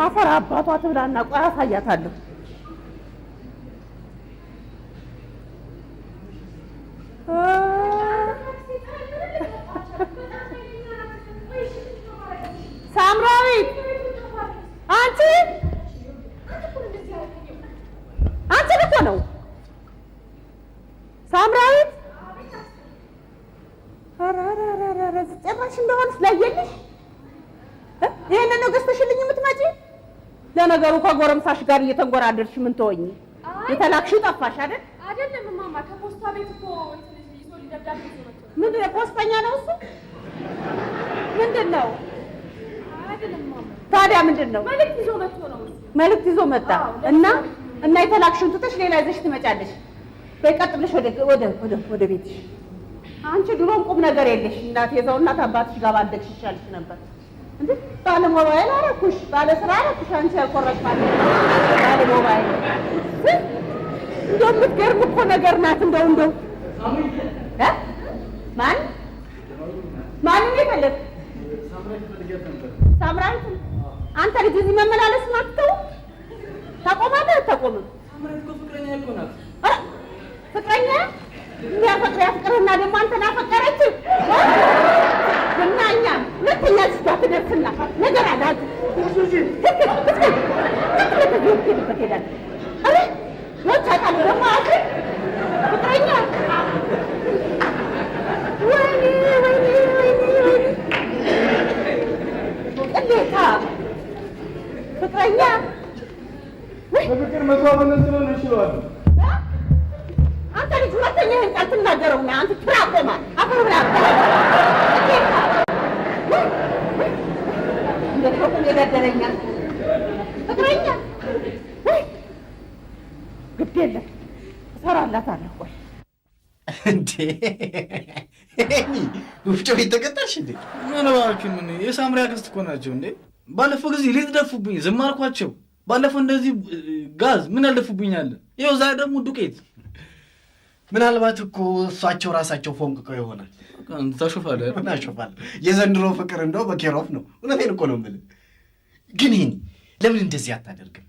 አፈር አባቷ ትብላና ቆይ አሳያታለሁ። ሳምራዊት አንቺ ልኮ ነው ሳምራዊት ጭራሽ እንደሆነች ላየልሽ ይሄንን ነው ገዝተሽልኝ የምትመጪ? ለነገሩ ከጎረምሳሽ ጋር እየተንጎራደርሽ ምን ተወኝ? የተላክሽው ጠፋሽ አይደል? አይደለም ማማ ከፖስታ ቤት እኮ ይዞ ሊደብዳቤ ይዞ መጥቶ። ምንድን ነው ፖስተኛ ነው እሱ? ምንድን ነው? አይደለም ማማ ታዲያ ምንድን ነው? መልእክት ይዞ መጥቶ ነው። መልእክት ይዞ መጣ እና የተላክሽውን ትተሽ ሌላ ይዘሽ ትመጫለሽ። በይ ቀጥ ብለሽ ወደ ቤትሽ። አንቺ ድሮም ቁም ነገር የለሽ እናት የዘው እናት አባትሽ ጋር ባደግሽ ይሻልሽ ነበር። እንዴ ባለ ሞባይል አረኩሽ፣ ባለ ስራ አረኩሽ። አንቺ ያልቆረጥ ማለት ባለ ሞባይል እንደው የምትገርም እኮ ነገር ናት። እንደው ማንን የፈለግ ሳምራዊት? አንተ ልጅ እዚህ መመላለስ ማትተው ታቆማለህ አታቆምም? ፍቅረኛ እኮ ናት። ፍቅረኛ የሚያፈቅር ያፍቅርና ደግሞ አንተን አፈቀረች እና እኛ ሁለተኛ ስጋ ትደርስና ነገር አላት ሄዳል ሞቻቃል ደግሞ አት ፍቅረኛ ወይኔ ቅሌታ ፍቅረኛ በፍቅር መግባባት ስለሆነ ይችላል። አንተ ልጅ ሁለተኛ ይሄን ቃል ትናገረውና አንተ ትራቆማ አፈር ብላ እንዴት ነው የገደለኛ ፍቅረኛ ግድ የለም እሰራላታለሁ። ቆይ እንዴ ውፍጮ ቤት ተቀጣሽ እንዴ? ምን እባክህ ምን የሳምሪ አክስት እኮ ናቸው እንዴ? ባለፈው ጊዜ ሊደፉብኝ ዝም አልኳቸው። ባለፈው እንደዚህ ጋዝ ምን ያልደፉብኛል? ይኸው ዛሬ ደግሞ ዱቄት። ምናልባት እኮ እሷቸው ራሳቸው ፎንቅቀው ይሆናል። ታሾፋለህ? ምን አሾፋለሁ? የዘንድሮ ፍቅር እንደው በኬሮፍ ነው። እውነቴን እኮ ነው የምልህ። ግን ይሄን ለምን እንደዚህ አታደርግም?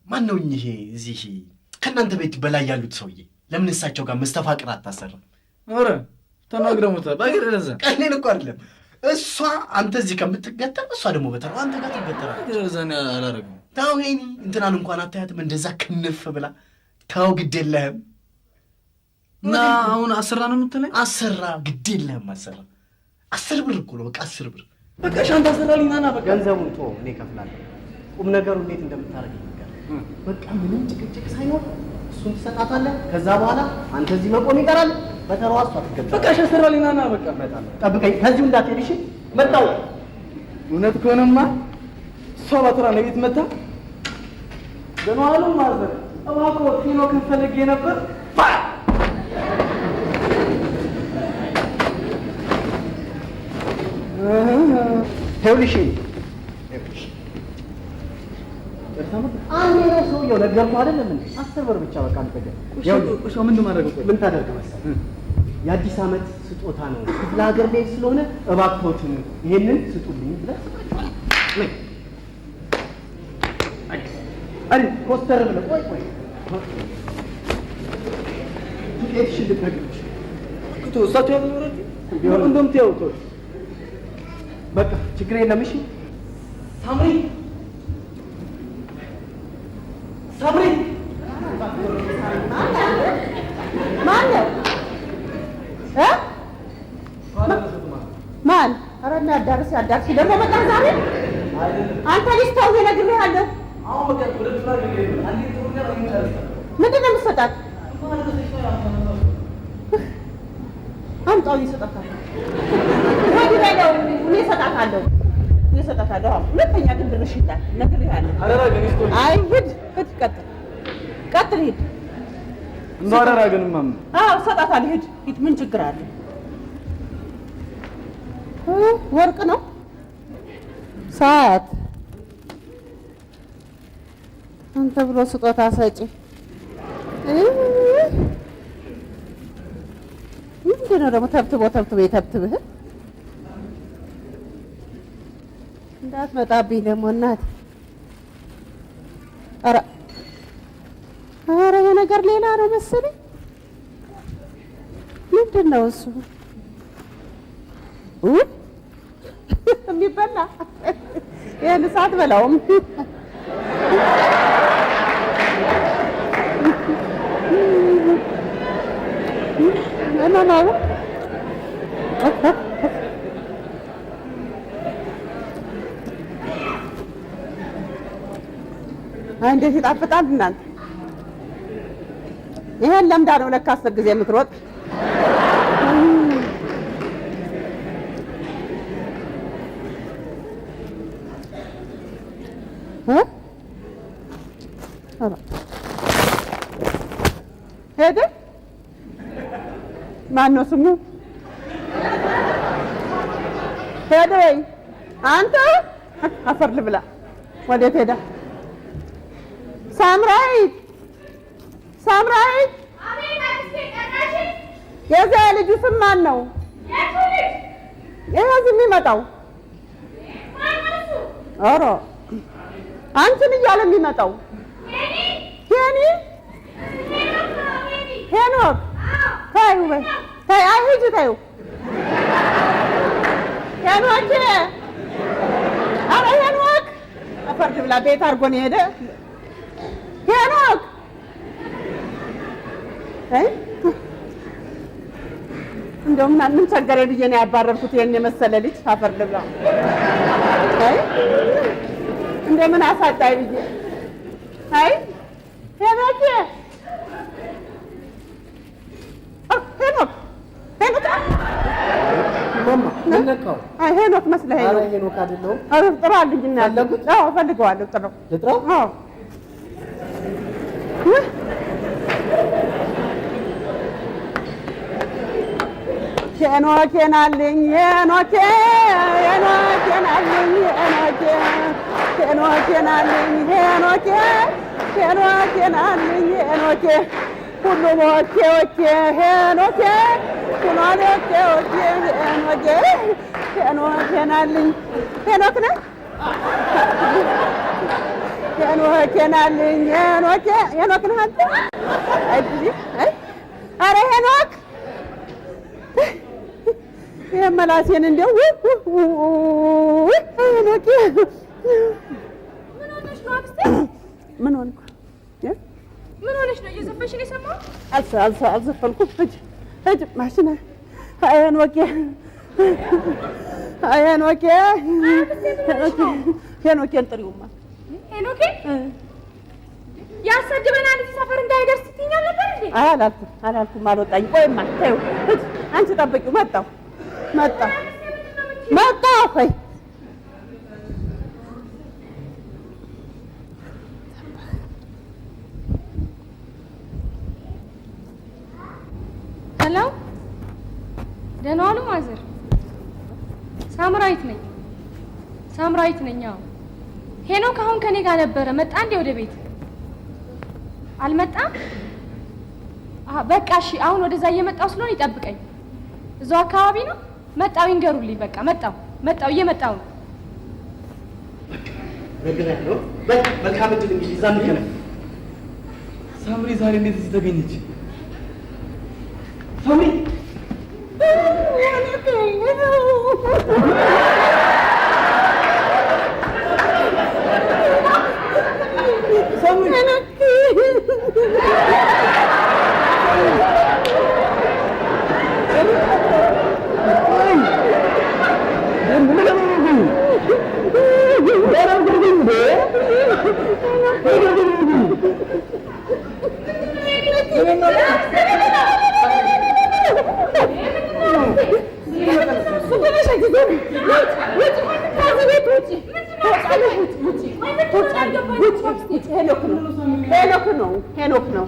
ማነው ይሄ እዚህ ከእናንተ ቤት በላይ ያሉት ሰውዬ? ለምን እሳቸው ጋር መስተፋቅር አታሰራም? ኧረ ተናግረው ሞታ ባገር ለዛ ቀሌን እኮ አይደለም። እሷ አንተ እዚህ ከምትገጠር እሷ ደግሞ በተራው አንተ ጋር ትገጠራለች። ለዛኔ አላረግም። ታው ይሄን እንትናን እንኳን አታያትም እንደዛ ክንፍ ብላ። ታው ግድ የለህም እና አሁን አሰራ ነው የምትለኝ? አሰራ ግድ የለህም አሰራ። 10 ብር እኮ ነው በቃ 10 ብር። በቃ ሻንታ አሰራልኝ ናና በቃ ገንዘቡን ቶ እኔ እከፍላለሁ። ቁም ነገሩ እንዴት እንደምታረግ ይነገር። በቃ ምንም ጭቅጭቅ ሳይሆን እሱን ትሰጣታለህ። ከዛ በኋላ አንተ እዚህ መቆም ይቀራል። በተራዋ እሷ ትገባለች። በቃ አሰራልኝ ናና በቃ እመጣለሁ። ጠብቀኝ፣ ከዚሁ እንዳትሄድ እሺ? መጣሁ። እውነት ከሆነማ እሷ ባትራ ነው ቤት መጣ ደኗሉም ማዘር እባክዎ ኪሎ ከፈልጌ ነበር። ይኸውልሽ አንዴ ነው ሰውዬው ነገርኩህ አይደለም እንዴ? 10 ብር ብቻ በቃ አንተገ እሺ ምን ማድረግ ነው? ምን ታደርግ መሰለህ? የአዲስ ዓመት ስጦታ ነው ክፍለ ሀገር ላይ ስለሆነ እባክዎትን ይሄንን ስጡልኝ ብለህ ነይ። አይ ኮስተር ብለህ ቆይ ዱቄትሽን ልትነግርሽ እኮ እሳቸው ያሉት ቢሆን እንደውም ተውቶ በቃ ችግር የለም። እሺ ሳምሪ ማን? ኧረ እናዳርስ ያዳርስ ደግሞ መጣ ዛሬ። አንተ ልጅ ተው እነግርሃለሁ። ምንድን ነው የምትሰጣት? አምጣው ይሰጣታል። ወዲህ በለው እኔ እሰጣታለሁ። ሁለተኛ ግን ድርሽ ይላል እነግርሃለሁ። አይ ሂድ ቀጥል ሂድ። እንዳወራራ ግን ማም እሰጣታለሁ። ሂድ ምን ችግር አለ? ወርቅ ነው ሰዓት አንተ ብሎ ስጦታ ሰጪ ምንድን ነው ደግሞ ተብትብህ እንዳትመጣብኝ ደግሞ እናቴ ኧረ ይሄ ነገር ሌላ ነው መሰለኝ። ምንድን ነው እሱ? የሚበላ ይሄን እሳት በላውም እንዴት ይጣፍጣል እናንተ! ይሄን ለምዳ ነው ለካ 10 ጊዜ የምትሮጥ። ሄደ ማነው ስሙ? ሄደ ወይ አንተ? አፈር ልብላ። ወዴት ሄዳ? ሳምራዊት ሳምራዊት! የዛ ልጁ ስም ማን ነው? ይሄ እዚህ የሚመጣው ኧረ አንቺን እያለ የሚመጣው ሄኒ ሄኖክ። ታዩ በይ ታይ አይሂጂ ታዩ ሄኖክ። ኧረ ሄኖክ አፈር ልብላ። ቤት አድርጎ ነው የሄደ ሄኖክ። እንደው ምን ቸገረ ብዬ ነው ያባረርኩት ይሄን የመሰለ ልጅ። አፈር ልብላ። እንደምን አሳጣኝ ብዬ። አይ ሄኖክ ሄኖክ ሄኖክ ማማ ነካው። አይ ሄኖክ መስለህ ነው? አይ ሄኖክ አይደለም። አረ ጥራልኝና አዎ ፈልገዋለሁ። ጥራው ልጥራው? አዎ ሄኖኬን አለኝ ሄኖኬ ሄኖኬን አለኝ ሄኖኬ ሄኖኬን አለኝ ሄኖኬ ሄኖኬን አለኝ ሄኖኬ ሁሉም ኦኬ ኦኬ ሄኖኬ ሁሉም ኦኬ ኦኬ ሄኖኬ ሄኖኬን አለኝ ሄኖክ ነህ? ሄኖኬን አለኝ ሄኖኬ ሄኖክ ነህ አንተ? አይ ኧረ ሄኖክ የመላሴን እንደው ሄኖኬ ምን ሆነሽ ነው አክስቴ? ምን ሆንኩ? ምን ሆነሽ ነው? እየዘፈንሽ ነው የሰማሁት። አልዘፈንኩም። ሂጂ ማሽን ሄኖኬ ሄኖኬ ሄኖኬን ጥሪውማ ሄኖኬ ያሰድበናል እዚህ ሰፈር እንዳይደርስ ትኛል ነበር እንዴ? አላልኩም አልወጣኝም። ቆይማ ተይው አንቺ ጠብቂው። መጣሁ ቆይ ሄሎ ደህና ዋሉ ማዘር። ሳምራዊት ነኝ። አዎ ሄኖክ አሁን ከኔ ጋር ነበረ። መጣ እንዴ ወደ ቤት? አልመጣም? በቃ እሺ፣ አሁን ወደዛ እየመጣሁ ስለሆነ ይጠብቀኝ። እዛው አካባቢ ነው። መጣሁ ይንገሩልኝ። በቃ መጣሁ እየመጣሁ ነው። ነግሬያለሁ። መልካም እድል እንግዲህ እዛ እንገናኝ። ሳምሪ ዛሬ እንዴት እዚህ ተገኘች? ሳምሪ ሄኖክ ነው።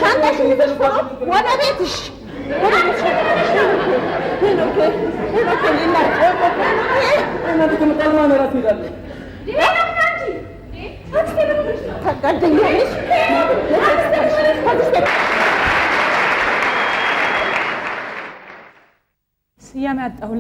ሻንጣሽን ይዘሽ ወደ ቤትሽ ስያሜ አጣሁ።